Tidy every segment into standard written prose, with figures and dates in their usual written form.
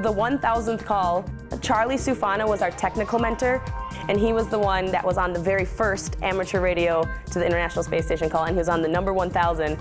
the 1,000th call, Charlie Sufana was our technical mentor, and he was the one that was on the very first amateur radio to the International Space Station call, and he was on the number 1,000.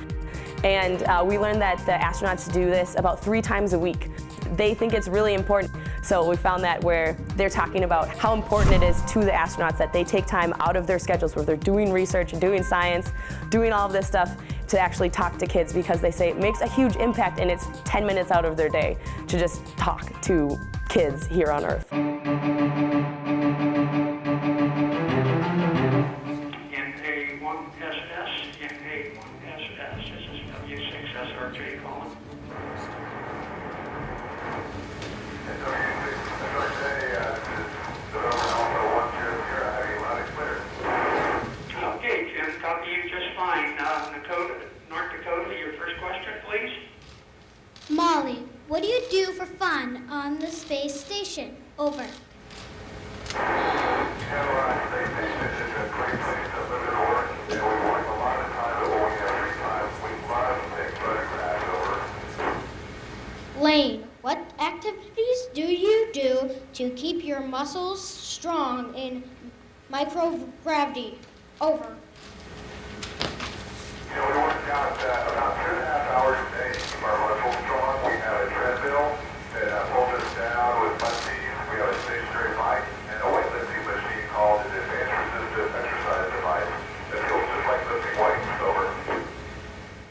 And we learned that the astronauts do this about 3 times a week. They think it's really important. So we found that where they're talking about how important it is to the astronauts that they take time out of their schedules where they're doing research and doing science, doing all of this stuff to actually talk to kids, because they say it makes a huge impact and it's 10 minutes out of their day to just talk to kids here on Earth. NA1SS, NA1SS, this is W6SRJ calling. Okay, Tim, copy you just fine. North Dakota, your first question, please. Molly, what do you do for fun on the space station? Over. Space station is a great place to live and work, and we work a lot of time, but when we have free time, we love to take photographs over. Lane, what activities do you do to keep your muscles strong in microgravity? Over. We work out about 2.5 hours a day to keep our muscles strong. We have a treadmill that pulls us down with bungees. We have a stationary bike and a weightlifting machine called an advanced resistive exercise device that feels just like lifting weights. Over.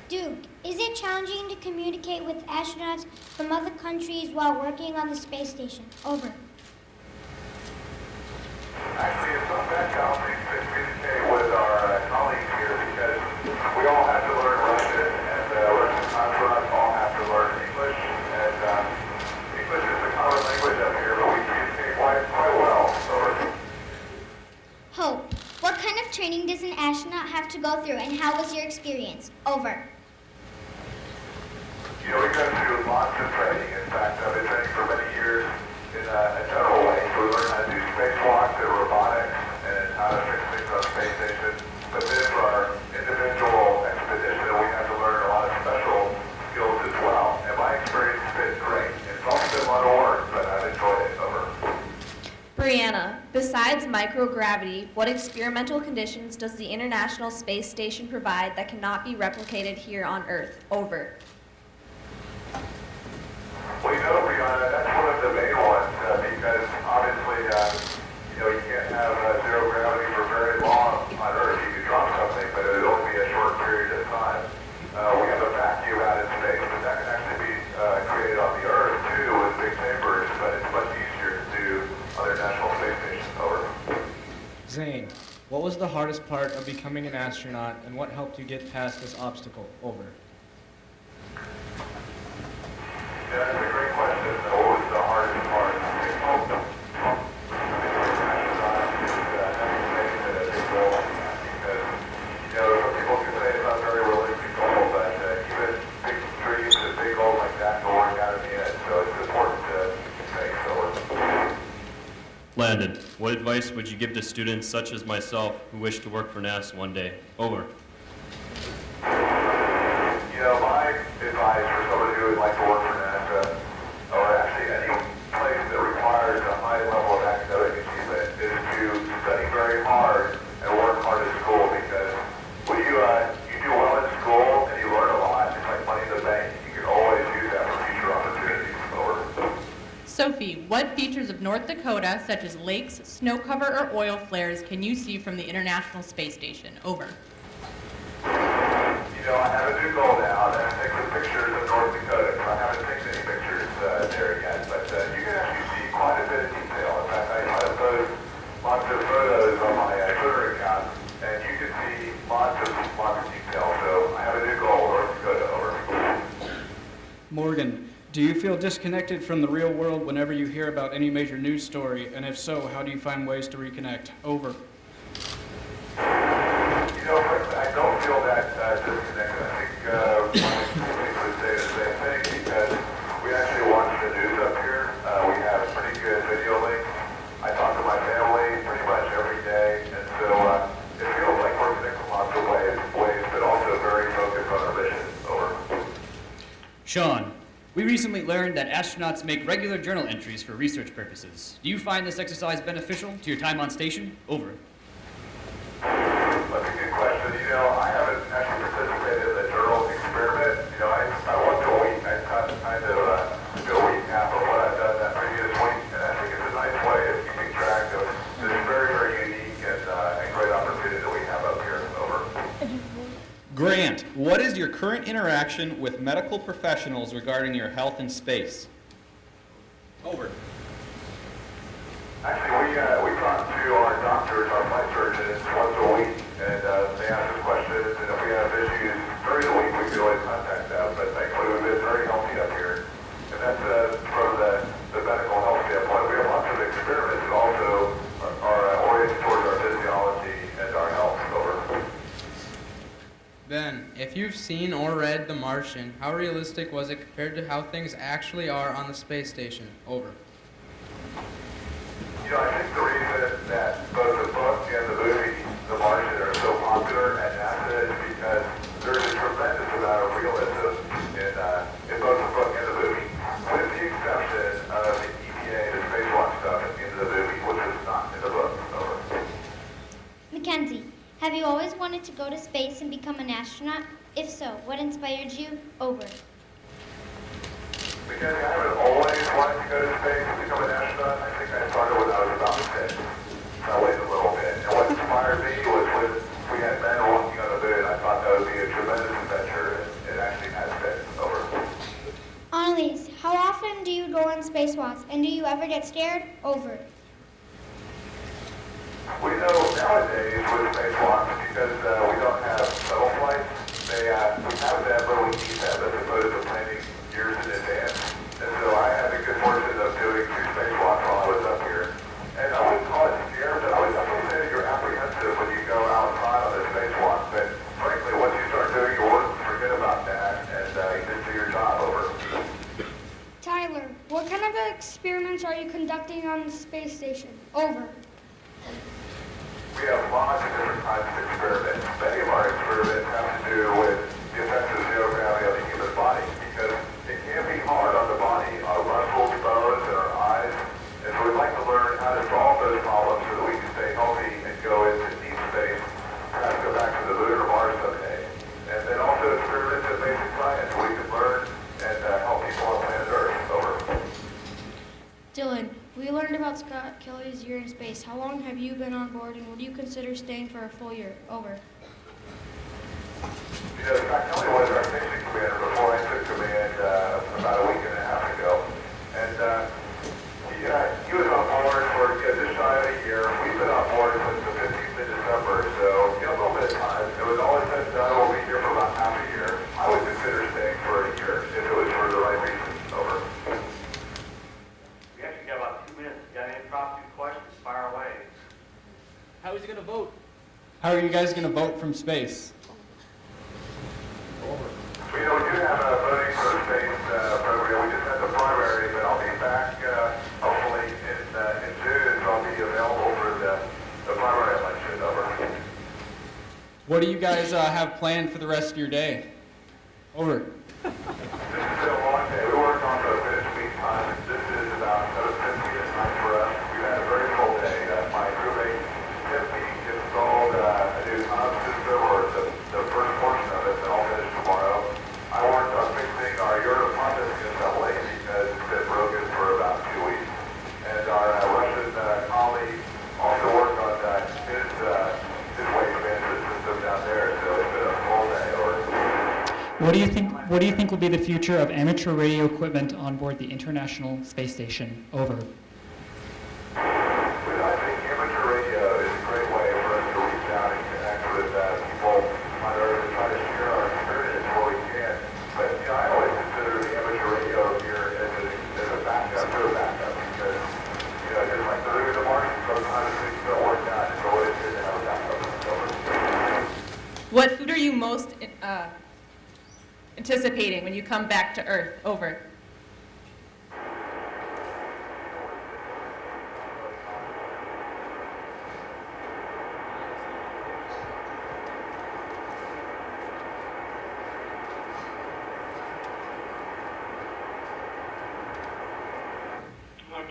Duke, is it challenging to communicate with astronauts from other countries while working on the space station? Over. Actually, it's not that challenging to communicate with our colleagues here because we all have to learn Russian and astronauts all have to learn English. And English is a common language up here, but we communicate quite well. Over. Hope, what kind of training does an astronaut have to go through, and how was your experience? Over. We go through lots of training. In fact, I've been training for many years in a general way. So we learn how to do spacewalks and robotics and how to fix things on space station. But then for our individual expedition, we have to learn a lot of special skills as well. And my experience has been great. It's also been a lot of work, but I've enjoyed it. Over. Brianna, besides microgravity, what experimental conditions does the International Space Station provide that cannot be replicated here on Earth? Over. Well, Brianna, that's one of the main ones because obviously, you can't have zero gravity for very long on Earth. You could drop something, but it would only be a short period of time. We have a vacuum out in space, but that can actually be created on the Earth too with big chambers, but it's much easier to do on the International Space Station. Over. Zane, what was the hardest part of becoming an astronaut, and what helped you get past this obstacle? Over. Yeah, that's a great question. What was the hardest part? Some people can say it's not very realistic goal, but even big dreams and big goals like that can work out in the end. So it's important to take forward. Landon, what advice would you give to students such as myself who wish to work for NASA one day? Over. My advice for somebody who would like to work for NASA, or actually any place that requires a high level of academic achievement, is to study very hard and work hard at school, because when you do well in school and you learn a lot, it's like money in the bank. You can always use that for future opportunities. Over. Sophie, what features of North Dakota, such as lakes, snow cover, or oil flares, can you see from the International Space Station? Over. I have a new goal now to take some pictures of North Dakota. I haven't taken any pictures there yet, but you can actually see quite a bit of detail. In fact, I post lots of photos on my Twitter account, and you can see lots of detail. So I have a new goal, North Dakota. Over. Morgan, do you feel disconnected from the real world whenever you hear about any major news story? And if so, how do you find ways to reconnect? Over. I don't feel that disconnected. I think people would say the same thing, because we actually watch the news up here. We have pretty good video links. I talk to my family pretty much every day, and so it feels like we're connected in lots of ways, but also very focused on our mission. Over. Sean, we recently learned that astronauts make regular journal entries for research purposes. Do you find this exercise beneficial to your time on station? Over. That's a good question. I haven't actually participated in the journal experiment. I once a week, I kind of do a recap of what I've done that previous week, and I think it's a nice way of keeping track of this very, very unique and great opportunity that we have up here. Over. Grant, what is your current interaction with medical professionals regarding your health in space? Over. Actually, we talk to our doctors, our flight surgeons, once a week, and they ask us questions, and if we have issues during the week, we can always contact them. But thankfully, we've been very healthy up here, and that's from the medical health standpoint. We have lots of experiments that also are oriented towards our physiology and our health. Over. Ben, if you've seen or read The Martian, how realistic was it compared to how things actually are on the space station? Over. I think the reason that both the book and the movie, The Martian, are so popular at NASA is because there's a tremendous amount of realism in both the book and the movie, with the exception of the EPA, the spacewalk stuff in the movie, which is not in the book. Over. Mackenzie, have you always wanted to go to space and become an astronaut? If so, what inspired you? Over. Because I haven't always wanted to go to space and become an astronaut. I think I started when I was about 6. I waited a little bit. And what inspired me was when we had men walking on the moon. I thought that would be a tremendous adventure, and it actually has been. Over. Annalise, how often do you go on spacewalks, and do you ever get scared? Over. We know nowadays with spacewalks, because we don't have shuttle flights, we have them, but we need them as opposed to planning years in advance. And so I had the good fortune of doing 2 spacewalks while I was up here. And I wouldn't call it scared, but I would definitely say that you're apprehensive when you go outside on a spacewalk. But frankly, once you start doing your work, forget about that and you just do your job. Over. Tyler, what kind of experiments are you conducting on the space station? Over. We have lots of different kinds of experiments. Many of our experiments have to do with the effects of zero gravity on the human body, because it can be hard on the body, our muscles, bones, and our eyes. And so we'd like to learn how to solve those problems so that we can stay healthy and go into deep space, perhaps go back to the moon or Mars someday. And then also experiments in basic science so we can learn and help people on planet Earth. Over. Dylan, we learned about Scott Kelly's year in space. How long have you been on board, and would you consider staying for a full year? Over. Scott Kelly was our station commander before I took command about a week and a half ago. And he was on board for just shy of a year. We've been on board since the 15th of December, so a little bit of time. It was always said we'll be here for about half a year. I would consider staying for a year if it was for the right reasons. Over. We actually got about 2 minutes. Got any impromptu questions? Fire away. How is he going to vote? How are you guys going to vote from space? We do have a voting for the space program. We just had the primary, but I'll be back hopefully in June, so I'll be available for the primary election. Over. What do you guys have planned for the rest of your day? Over. This has been a long day. We worked on the finish week time. This is about 7:50 at night for us. We've had a very full day. My roommate Tiffany installed a new comm system, or the first portion of it, that I'll finish tomorrow. I worked on fixing our uropondus assembly because it's been broken for about 2 weeks. And our Russian colleague also worked on his waste management system down there. So it's been a full day. What do you think will be the future of amateur radio equipment on board the International Space Station? Over. I think amateur radio is a great way for us to reach out and connect with people on Earth and try to share our experience where we can. But I always consider the amateur radio here as a backup, because just like the moon and the Mars, sometimes things don't work out. It's always good to have a backup. What food are you most anticipating when you come back to Earth? Over.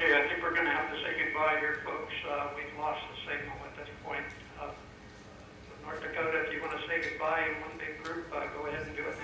Okay, I think we're going to have to say goodbye here, folks. We've lost the signal at this point. North Dakota, if you want to say goodbye in one big group, go ahead and do it now.